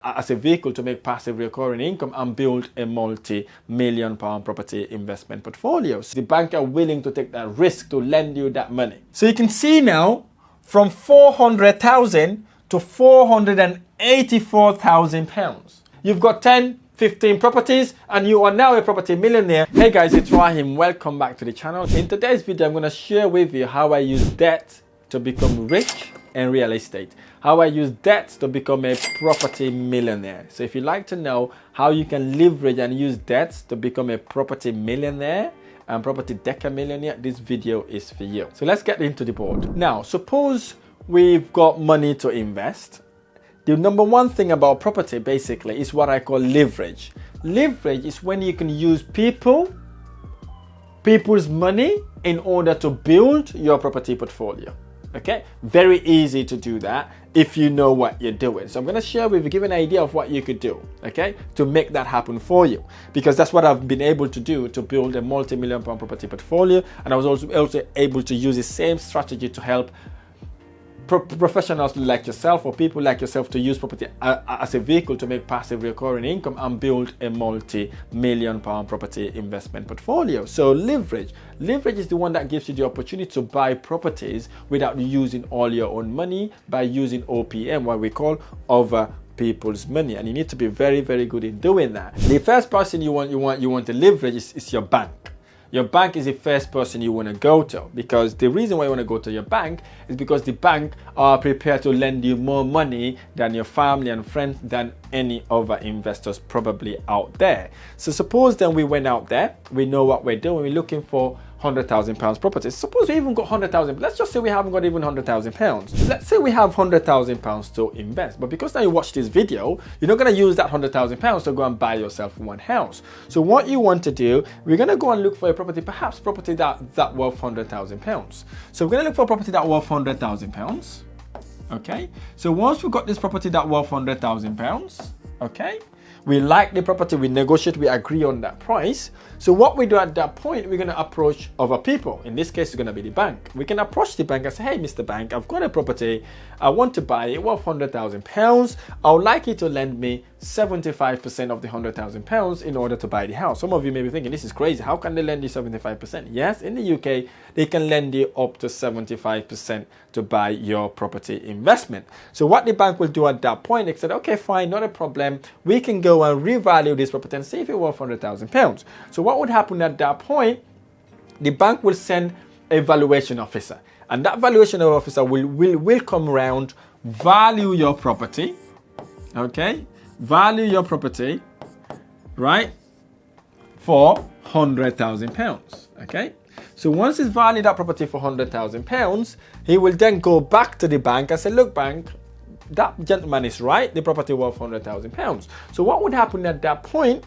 as a vehicle to make passive recurring income and build a multi-million pound property investment portfolio. So the bank are willing to take that risk to lend you that money. So you can see now from 400,000 to 484,000 pounds. You've got 10, 15 properties and you are now a property millionaire. Hey guys, it's Rahim. Welcome back to the channel. In today's video, I'm going to share with you how I use debt to become rich in real estate. How I use debt to become a property millionaire. So if you'd like to know how you can leverage and use debt to become a property millionaire and property decamillionaire, this video is for you. So let's get into the board. Now, suppose we've got money to invest. The number one thing about property basically is what I call leverage. Leverage is when you can use people's money in order to build your property portfolio. Okay, very easy to do that if you know what you're doing. So I'm going to share with you, give an idea of what you could do, okay, to make that happen for you, because that's what I've been able to do to build a multi-million pound property portfolio. And I was also able to use the same strategy to help professionals like yourself or people like yourself to use property as a vehicle to make passive recurring income and build a multi-million pound property investment portfolio. So leverage is the one that gives you the opportunity to buy properties without using all your own money, by using OPM, what we call other people's money. And you need to be very, very good in doing that. The first person you want to leverage is your bank. Your bank is the first person you want to go to, because the reason why you want to go to your bank is because the bank are prepared to lend you more money than your family and friends, than any other investors probably out there. So suppose then we went out there, we know what we're doing, we're looking for £100,000 properties. Suppose we even got 100,000. Let's just say we haven't got even £100,000. Let's say we have £100,000 to invest, but because now you watch this video, you're not going to use that £100,000 to go and buy yourself one house. So what you want to do, we're going to go and look for a property, perhaps property that worth £100,000. So we're going to look for a property that worth £100,000. Okay. So once we've got this property that worth £100,000, okay, we like the property, we negotiate, we agree on that price. So what we do at that point, we're going to approach other people. In this case, it's going to be the bank. We can approach the bank and say, hey, Mr. Bank, I've got a property. I want to buy it worth £100,000. I would like you to lend me 75% of the £100,000 in order to buy the house. Some of you may be thinking, this is crazy. How can they lend you 75%? Yes, in the UK, they can lend you up to 75% to buy your property investment. So what the bank will do at that point, they said, okay, fine, not a problem. We can go and revalue this property and see if it's worth £100,000. So what would happen at that point? The bank will send a valuation officer, and that valuation officer will come around, value your property, okay, value your property, right, for £100,000. Okay. So once he's valued that property for £100,000, he will then go back to the bank and say, look, bank, that gentleman is right, the property worth £100,000. So what would happen at that point,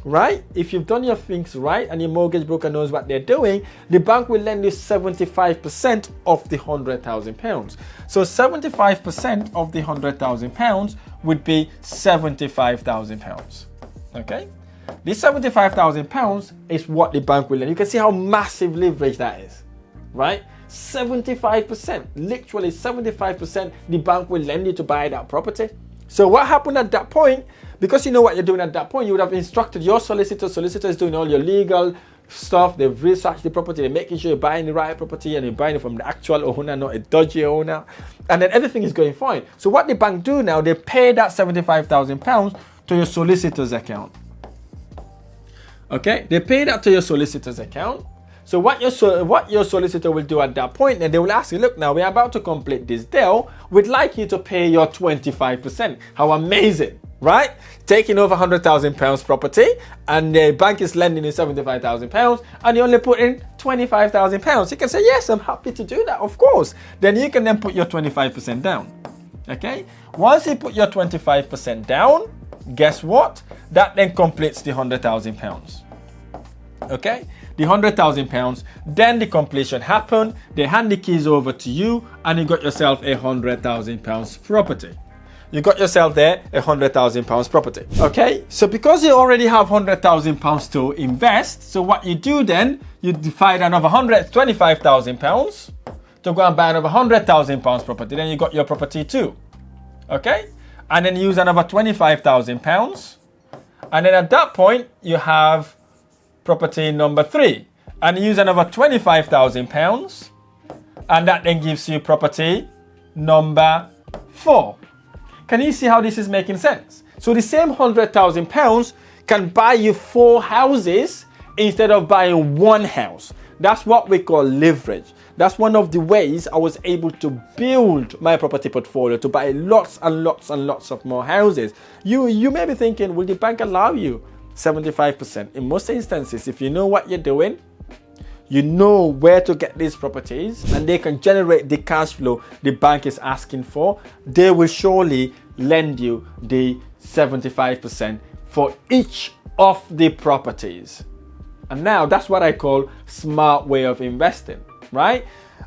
right? If you've done your things right and your mortgage broker knows what they're doing, the bank will lend you 75% of the £100,000. So 75% of the £100,000 would be £75,000. Okay? This £75,000 is what the bank will lend. You can see how massive leverage that is, right? 75%, literally 75%, the bank will lend you to buy that property. So what happened at that point, because you know what you're doing at that point, you would have instructed your solicitor. Solicitor is doing all your legal stuff. They've researched the property. They're making sure you're buying the right property and you're buying it from the actual owner, not a dodgy owner. And then everything is going fine. So what the bank do now, they pay that £75,000 to your solicitor's account. Okay, they pay that to your solicitor's account. So what your solicitor will do at that point, and they will ask you, look, now we're about to complete this deal. We'd like you to pay your 25%. How amazing, right? Taking over £100,000 property, and the bank is lending you £75,000, and you only put in £25,000. You can say, yes, I'm happy to do that, of course. Then you can then put your 25% down. Okay? Once you put your 25% down, guess what? That then completes the £100,000. Okay? The £100,000, then the completion happened. They hand the keys over to you, and you got yourself a £100,000 property. You got yourself there a £100,000 property. Okay, so because you already have £100,000 to invest, so what you do then, you divide another £25,000 to go and buy another £100,000 property. Then you got your property too. Okay, and then use another £25,000. And then at that point, you have property number 3, and use another £25,000, and that then gives you property number 4. Can you see how this is making sense? So the same £100,000 can buy you 4 houses instead of buying 1 house. That's what we call leverage. That's one of the ways I was able to build my property portfolio, to buy lots and lots and lots of more houses. You may be thinking, will the bank allow you 75%? In most instances, if you know what you're doing, you know where to get these properties, and they can generate the cash flow the bank is asking for, they will surely lend you the 75% for each of the properties. And now that's what I call smart way of investing, right?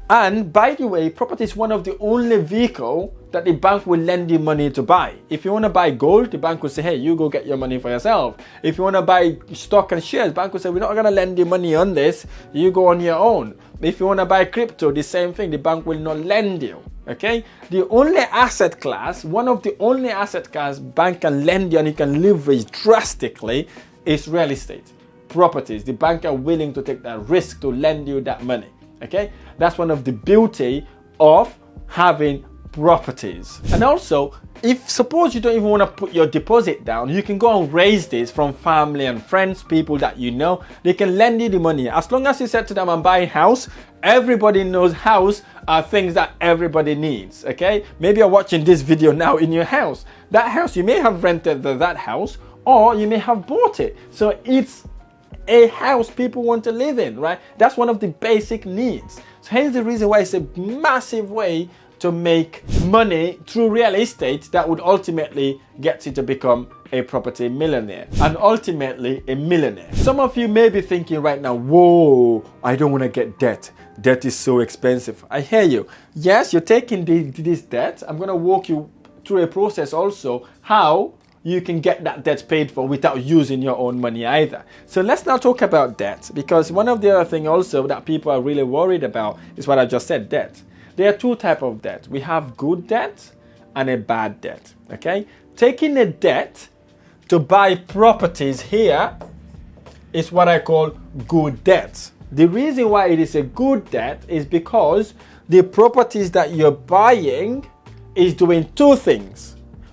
And by the way, property is one of the only vehicle that the bank will lend you money to buy. If you want to buy gold, the bank will say, hey, you go get your money for yourself. If you want to buy stock and shares, bank will say, we're not going to lend you money on this. You go on your own. If you want to buy crypto, the same thing, the bank will not lend you. Okay? The only asset class, one of the only asset class bank can lend you and you can leverage drastically is real estate. Properties. The bank are willing to take that risk to lend you that money. Okay, that's one of the beauty of having properties. And also, if suppose you don't even want to put your deposit down, you can go and raise this from family and friends, people that you know. They can lend you the money. As long as you said to them, I'm buying house, everybody knows house are things that everybody needs. Okay, maybe you're watching this video now in your house. That house, you may have rented that house, or you may have bought it. So it's a house people want to live in, right? That's one of the basic needs. So hence the reason why it's a massive way to make money through real estate that would ultimately get you to become a property millionaire and ultimately a millionaire. Some of you may be thinking right now, whoa, I don't want to get debt. Debt is so expensive. I hear you. Yes, you're taking this debt. I'm going to walk you through a process also how you can get that debt paid for without using your own money either. So let's now talk about debt, because one of the other things also that people are really worried about is what I just said, debt. There are 2 types of debt. We have good debt and a bad debt, okay? Taking a debt to buy properties here is what I call good debt. The reason why it is a good debt is because the properties that you're buying is doing 2 things.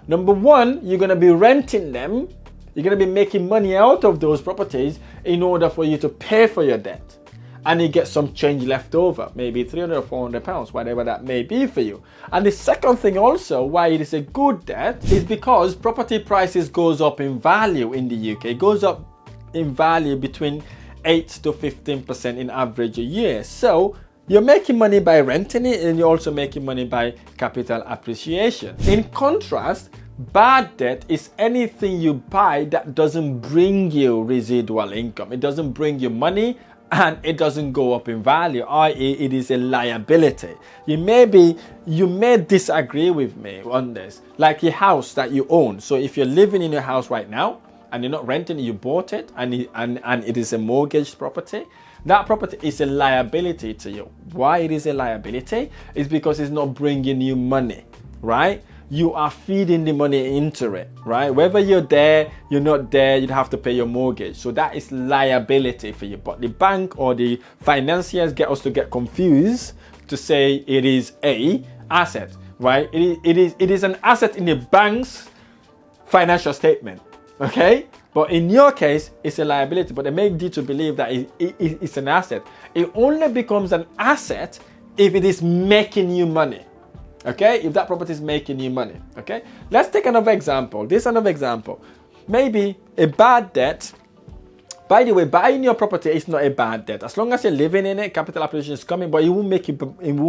Number 1, you're going to be renting them. You're going to be making money out of those properties in order for you to pay for your debt. And you get some change left over, maybe 300 or 400 pounds, whatever that may be for you. And the second thing also why it is a good debt is because property prices goes up in value in the UK. It goes up in value between 8 to 15% in average a year. So you're making money by renting it, and you're also making money by capital appreciation. In contrast, bad debt is anything you buy that doesn't bring you residual income. It doesn't bring you money and it doesn't go up in value, i.e. it is a liability. You may disagree with me on this, like your house that you own. So if you're living in your house right now and you're not renting it, you bought it and it is a mortgage property, that property is a liability to you. Why it is a liability? It's because it's not bringing you money, right? You are feeding the money into it, right? Whether you're there, you're not there, you'd have to pay your mortgage. So that is liability for you. But the bank or the financiers get us to get confused to say it is a asset, right? It is an asset in the bank's financial statement, okay? But in your case, it's a liability, but they make you to believe that it's an asset. It only becomes an asset if it is making you money, okay? If that property is making you money, okay? Let's take another example. This is another example. Maybe a bad debt. By the way, buying your property is not a bad debt. As long as you're living in it, capital appreciation is coming, but it won't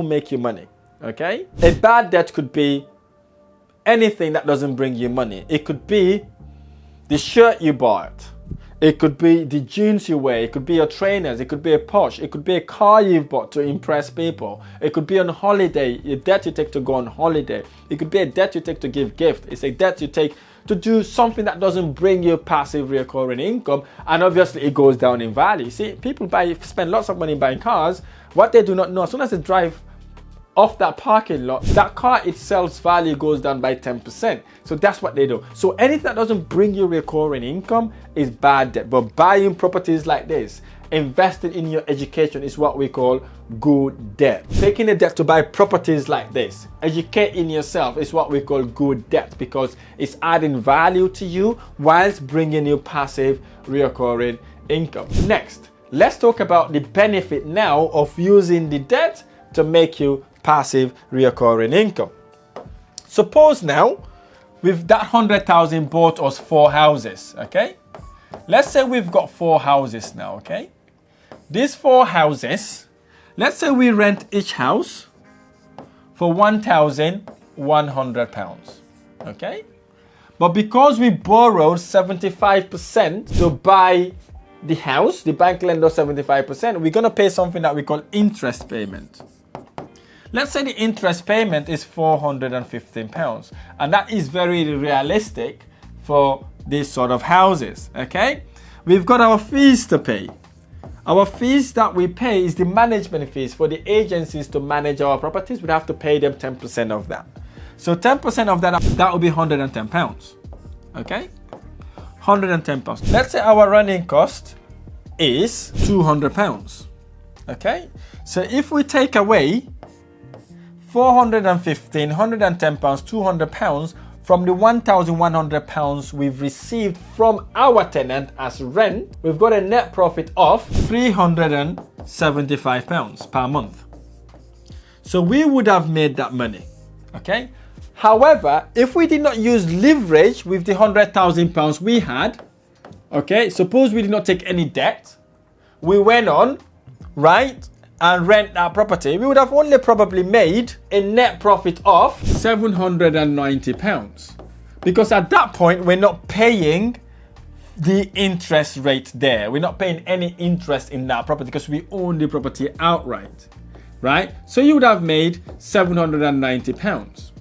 make you money, okay? A bad debt could be anything that doesn't bring you money. It could be the shirt you bought, it could be the jeans you wear, it could be your trainers, it could be a Porsche, it could be a car you've bought to impress people, it could be on holiday, a debt you take to go on holiday, it could be a debt you take to give gift, it's a debt you take to do something that doesn't bring you passive recurring income, and obviously it goes down in value. See, people spend lots of money buying cars. What they do not know, as soon as they drive of that parking lot, that car itself's value goes down by 10%. So that's what they do. So anything that doesn't bring you recurring income is bad debt. But buying properties like this, investing in your education, is what we call good debt. Taking a debt to buy properties like this, educating yourself, is what we call good debt, because it's adding value to you whilst bringing you passive recurring income. Next, let's talk about the benefit now of using the debt to make you passive recurring income. Suppose now with that 100,000 bought us 4 houses, okay? Let's say we've got 4 houses now, okay? These 4 houses, let's say we rent each house for £1,100, okay? But because we borrowed 75% to buy the house, the bank lent us 75%, we're gonna pay something that we call interest payment. Let's say the interest payment is £415, and that is very realistic for these sort of houses, okay? We've got our fees to pay. Our fees that we pay is the management fees for the agencies to manage our properties. We'd have to pay them 10% of that. So 10% of that would be £110, okay? £110. Let's say our running cost is £200, okay? So if we take away 415, £110, £200 from the £1,100 we've received from our tenant as rent, we've got a net profit of £375 per month. So we would have made that money, okay? However, if we did not use leverage with the £100,000 we had, okay, suppose we did not take any debt, we went on, right, and rent our property, we would have only probably made a net profit of £790, because at that point we're not paying the interest rate there. We're not paying any interest in that property because we own the property outright, right? So you would have made £790,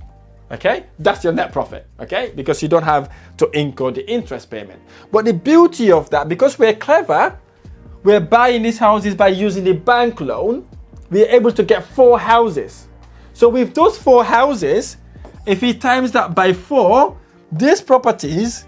okay? That's your net profit, okay? Because you don't have to incur the interest payment. But the beauty of that, because we're clever, we're buying these houses by using the bank loan, we're able to get 4 houses. So with those 4 houses, if we times that by 4, these properties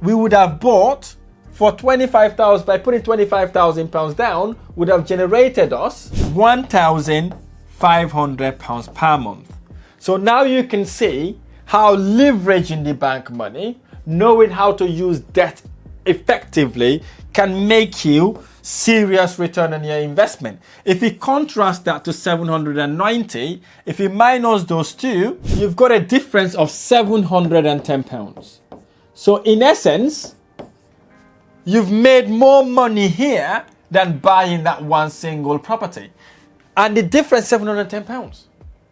we would have bought for 25,000, by putting £25,000 down, would have generated us £1,500 per month. So now you can see how leveraging the bank money, knowing how to use debt effectively, can make you serious return on your investment. If you contrast that to 790, if you minus those two, you've got a difference of £710. So in essence, you've made more money here than buying that one single property. And the difference, £710.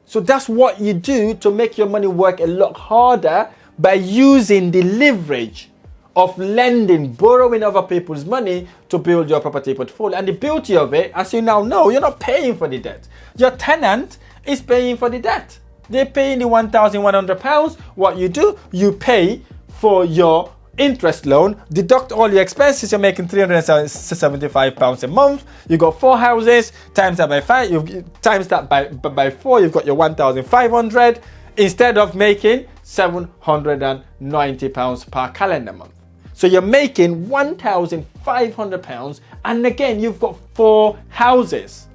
So that's what you do to make your money work a lot harder, by using the leverage of lending, borrowing other people's money to build your property portfolio. And the beauty of it, as you now know, you're not paying for the debt. Your tenant is paying for the debt. They're paying the £1,100. What you do, you pay for your interest loan, deduct all your expenses. You're making £375 a month. You got 4 houses, times that by 5, times that by 4, you've got your 1,500, instead of making £790 per calendar month. So you're making £1,500, and again, you've got 4 houses.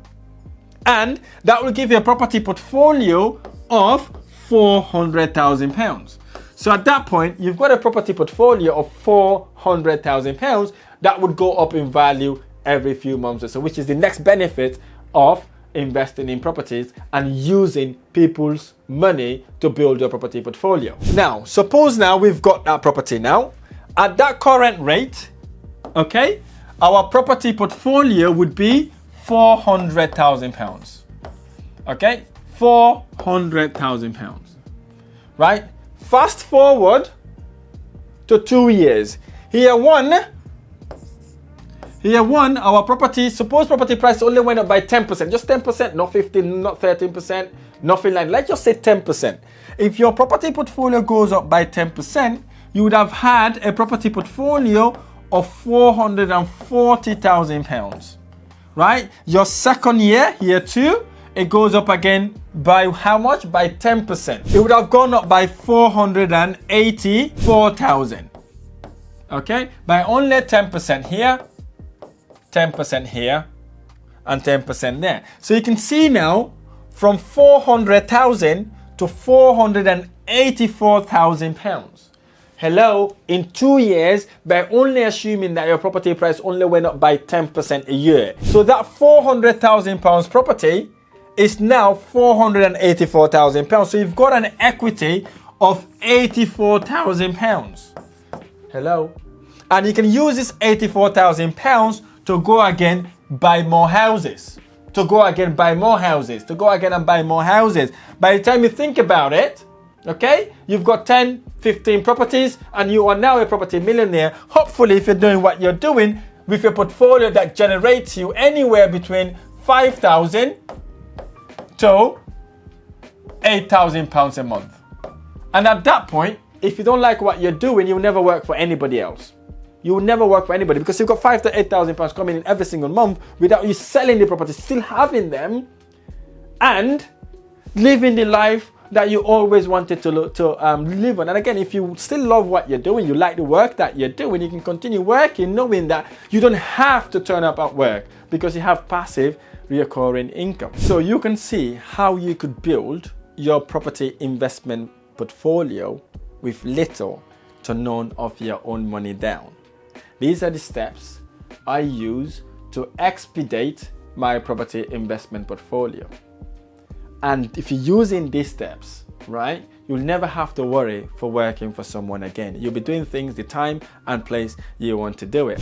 And that will give you a property portfolio of £400,000. So at that point, you've got a property portfolio of £400,000 that would go up in value every few months or so, which is the next benefit of investing in properties and using people's money to build your property portfolio. Now, suppose now we've got that property now. At that current rate, okay, our property portfolio would be £400,000. Okay, £400,000. Right? Fast forward to 2 years. Here one, our property, suppose property price only went up by 10%, just 10%, not 15, not 13%, nothing like that. Let's just say 10%. If your property portfolio goes up by 10%, you would have had a property portfolio of £440,000, right? Your second year, year 2, it goes up again by how much? By 10%. It would have gone up by 484,000. Okay, by only 10% here, 10% here, and 10% there. So you can see now from 400,000 to 484,000 pounds. Hello, in 2 years, by only assuming that your property price only went up by 10% a year. So that 400,000 pounds property is now 484,000 pounds. So you've got an equity of 84,000 pounds. Hello. And you can use this 84,000 pounds to go again buy more houses. To go again and buy more houses. By the time you think about it, okay, you've got 10, 15 properties and you are now a property millionaire. Hopefully, if you're doing what you're doing with a portfolio that generates you anywhere between 5,000 to 8,000 pounds a month. And at that point, if you don't like what you're doing, you'll never work for anybody else. You will never work for anybody because you've got 5,000 to 8,000 pounds coming in every single month without you selling the property, still having them, and living the life that you always wanted to live on. And again, if you still love what you're doing, you like the work that you're doing, you can continue working knowing that you don't have to turn up at work because you have passive recurring income. So you can see how you could build your property investment portfolio with little to none of your own money down. These are the steps I use to expedite my property investment portfolio. And if you're using these steps, right, you'll never have to worry for working for someone again. You'll be doing things the time and place you want to do it.